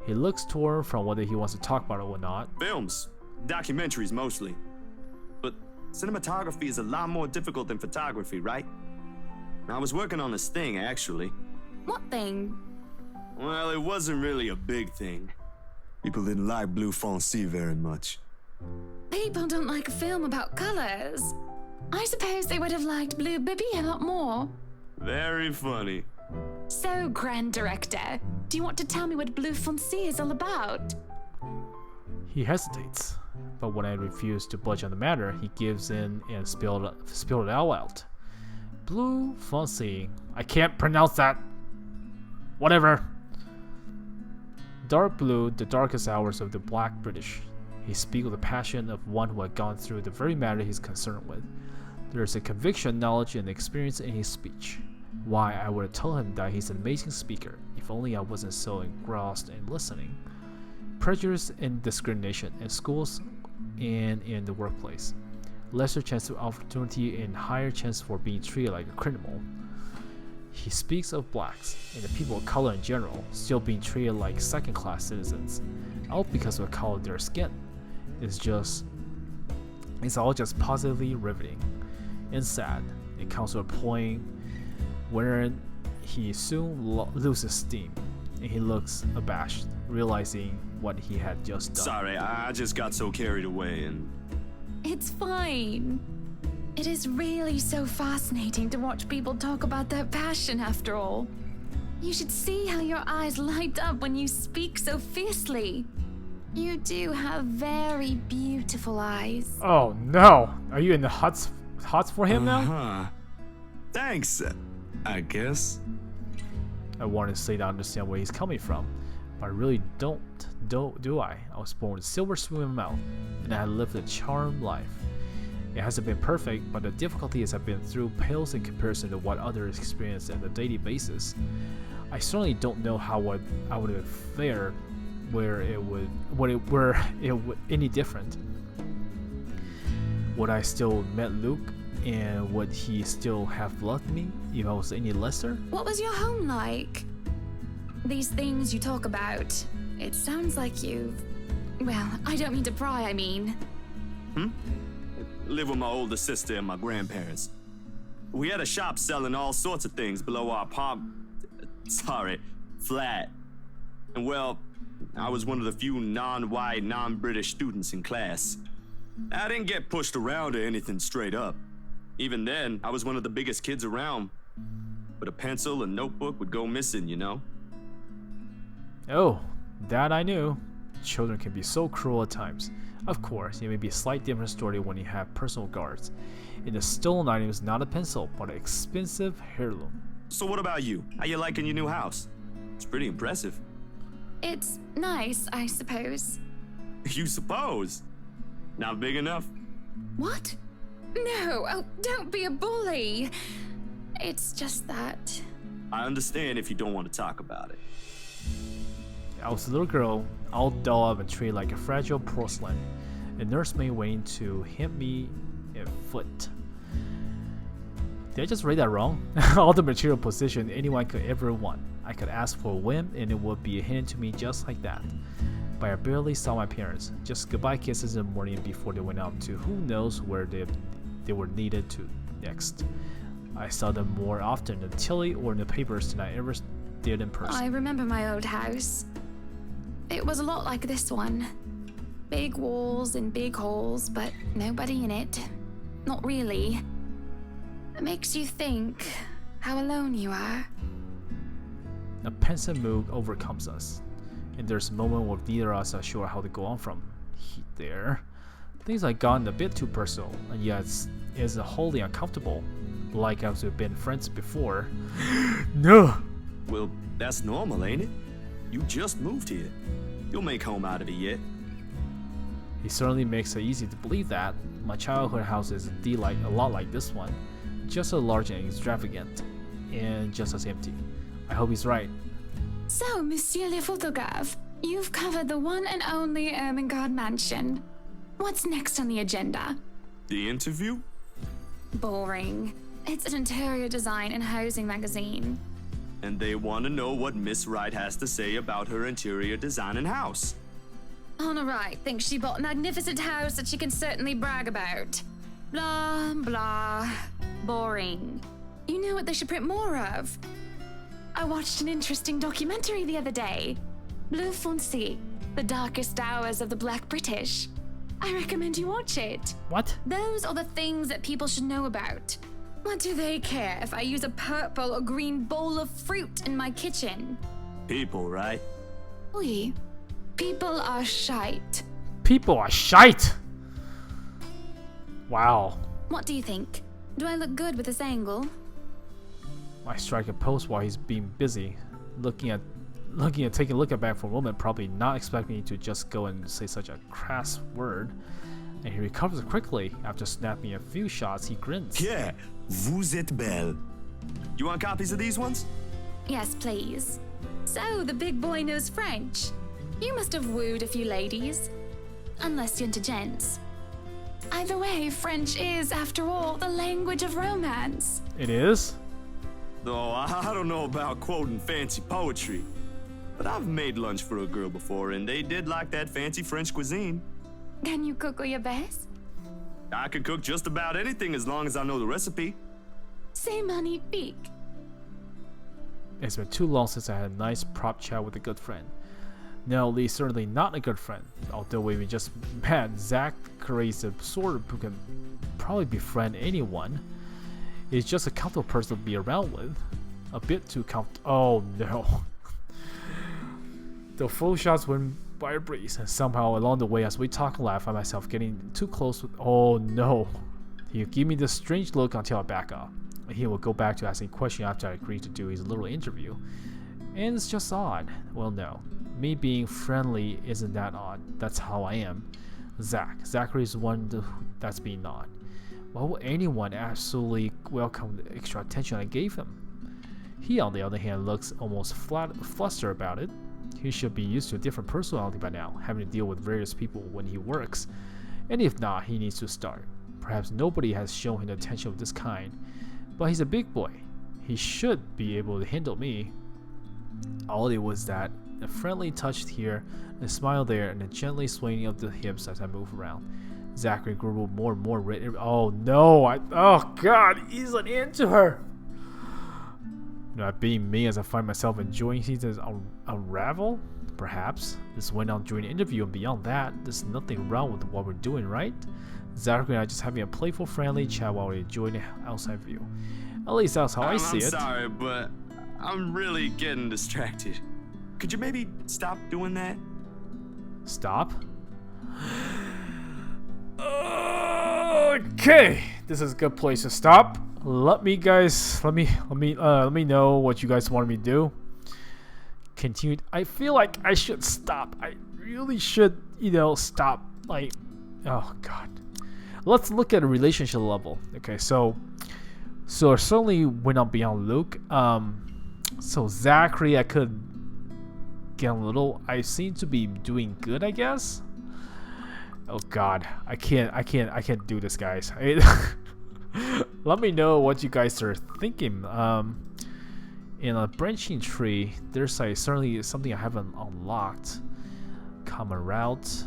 A: He looks torn from whether he wants to talk about it or not.
J: Films, documentaries mostly. But cinematography is a lot more difficult than photography, right? I was working on this thing, actually.
C: What thing?
J: Well, it wasn't really a big thing. People didn't like blue foncé very much.
C: People don't like a film about colors. I suppose they would have liked Blue Bibby a lot more.
J: Very funny.
C: So, Grand Director, do you want to tell me what Blue Foncé is all about?
A: He hesitates, but when I refuse to budge on the matter, he gives in and spilled it all out. Blue Foncé. I can't pronounce that. Whatever. Dark blue, the darkest hours of the Black British. He speaks with the passion of one who had gone through the very matter he's concerned with. There is a conviction, knowledge, and experience in his speech. Why, I would have told him that he's an amazing speaker, if only I wasn't so engrossed in listening. Prejudice and discrimination in schools and in the workplace. Lesser chance of opportunity and higher chance for being treated like a criminal. He speaks of blacks and the people of color in general still being treated like second-class citizens, all because of the color of their skin. It's all just positively riveting and sad. It comes to a point wherein he soon loses steam and he looks abashed, realizing what he had just done.
J: Sorry, I just got so carried away and...
C: It's fine. It is really so fascinating to watch people talk about their passion after all. You should see how your eyes light up when you speak so fiercely. You do have very beautiful eyes.
A: Oh no! Are you in the hots for him now?
J: Huh. Thanks, I guess.
A: I wanted to say to understand where he's coming from, but I really don't, do I? I was born with a silver spoon in my mouth, and I have lived a charmed life. It hasn't been perfect, but the difficulties I've been through pales in comparison to what others experience on a daily basis. I certainly don't know how I would have fared where it would any different. Would I still met Luke, and would he still have loved me if I was any lesser?
C: What was your home like? These things you talk about, it sounds like you've... Well, I don't mean to pry, I mean.
J: Live with my older sister and my grandparents. We had a shop selling all sorts of things below our flat. And well, I was one of the few non-white, non-British students in class. I didn't get pushed around or anything straight up. Even then, I was one of the biggest kids around. But a pencil and notebook would go missing, you know?
A: Oh, that I knew. Children can be so cruel at times. Of course, it may be a slight different story when you have personal guards. And the stolen item is not a pencil, but an expensive heirloom.
J: So what about you? How you liking your new house? It's pretty impressive.
C: It's nice, I suppose.
J: You suppose? Not big enough?
C: What? No, oh, don't be a bully. It's just that...
J: I understand if you don't want to talk about it.
A: I was a little girl, all dolled up and treated like a fragile porcelain, a nursemaid waiting to hit me a foot. Did I just read that wrong? All the material possession anyone could ever want. I could ask for a whim and it would be handed to me just like that. But I barely saw my parents, just goodbye kisses in the morning before they went out to who knows where they were needed to next. I saw them more often in the telly or in the papers than I ever did in person.
C: I remember my old house. It was a lot like this one. Big walls and big halls, but nobody in it. Not really. It makes you think how alone you are.
A: A pensive mood overcomes us, and there's a moment where neither of us are sure how to go on from there. Things have gotten a bit too personal, and yet it's wholly uncomfortable, like as we've been friends before. No!
J: Well, that's normal, ain't it? You just moved here. You'll make home out of it yet.
A: He certainly makes it easy to believe that. My childhood house is indeed a lot like this one, just as large and extravagant, and just as empty. I hope he's right.
C: So, Monsieur le Photographe, you've covered the one and only Ermengarde Mansion. What's next on the agenda?
J: The interview?
C: Boring. It's an interior design and housing magazine.
J: And they want to know what Miss Wright has to say about her interior design and house.
C: Honor Wright thinks she bought a magnificent house that she can certainly brag about. Blah, blah. Boring. You know what they should print more of? I watched an interesting documentary the other day. Bleu Foncé, The Darkest Hours of the Black British. I recommend you watch it.
A: What?
C: Those are the things that people should know about. What do they care if I use a purple or green bowl of fruit in my kitchen?
J: People, right?
C: Oui. People are shite.
A: People are shite! Wow.
C: What do you think? Do I look good with this angle?
A: I strike a pose while he's being busy, taking a look at back for a moment, probably not expecting me to just go and say such a crass word. And he recovers quickly. After snapping a few shots, he grins.
J: Yeah, vous êtes belle. You want copies of these ones?
C: Yes, please. So, the big boy knows French. You must have wooed a few ladies. Unless you're into gents. Either way, French is, after all, the language of romance.
A: It is?
J: Though I don't know about quoting fancy poetry. But I've made lunch for a girl before, and they did like that fancy French cuisine.
C: Can you cook your best?
J: I can cook just about anything as long as I know the recipe.
C: C'est magnifique.
A: It's been too long since I had a nice prop chat with a good friend. No, Lee's certainly not a good friend. Although we just met, Zachary's a sort of who can probably befriend anyone. He's just a comfortable person to be around with. A bit too comfortable. Oh no. The full shots by a breeze. And somehow along the way, as we talk and laugh, I find myself getting too close with. Oh no! He'll give me this strange look until I back off. He will go back to asking questions after I agree to do his little interview. And it's just odd. Well, no. Me being friendly isn't that odd. That's how I am. Zachary is one that's being odd. Why would anyone absolutely welcome the extra attention I gave him? He, on the other hand, looks almost flustered about it. He should be used to a different personality by now, having to deal with various people when he works. And if not, he needs to start. Perhaps nobody has shown him attention of this kind. But he's a big boy. He should be able to handle me. All it was that a friendly touch here, a smile there, and a gently swaying of the hips as I move around. Zachary grew more and more red. Oh no! Oh god! He's an into her. Not being me as I find myself enjoying seasons unravel. Perhaps this went on during the interview, and beyond that, there's nothing wrong with what we're doing, right? Zachary and I just having a playful, friendly chat while we enjoy the outside view. At least that's how I see it.
J: I'm sorry, but I'm really getting distracted. Could you maybe stop doing that?
A: Stop? Okay, this is a good place to stop. Let me know what you guys want me to do. Continue. I feel like I should stop. I really should, stop. Like, oh god. Let's look at a relationship level. Okay, so I certainly went on beyond Luke. So Zachary, I could get a little. I seem to be doing good, I guess. Oh god, I can't do this, guys. Let me know what you guys are thinking. In a branching tree, there's certainly something I haven't unlocked. Common route,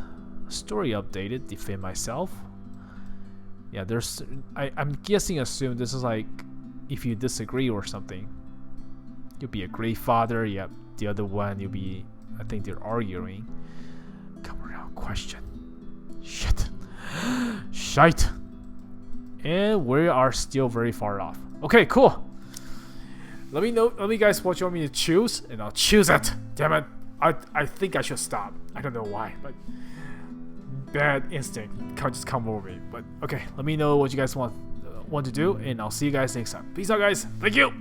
A: story updated, defend myself. Yeah, I'm guessing, assume this is like if you disagree or something, you'll be a great father. Yep, the other one you'll be. I think they're arguing. Come around, question. Shit. Shite. And we are still very far off. Okay, cool. Let me guys what you want me to choose, and I'll choose it. Damn it. I think I should stop. I don't know why, but bad instinct can't just come over me. But okay, let me know what you guys want to do, and I'll see you guys next time. Peace out, guys. Thank you.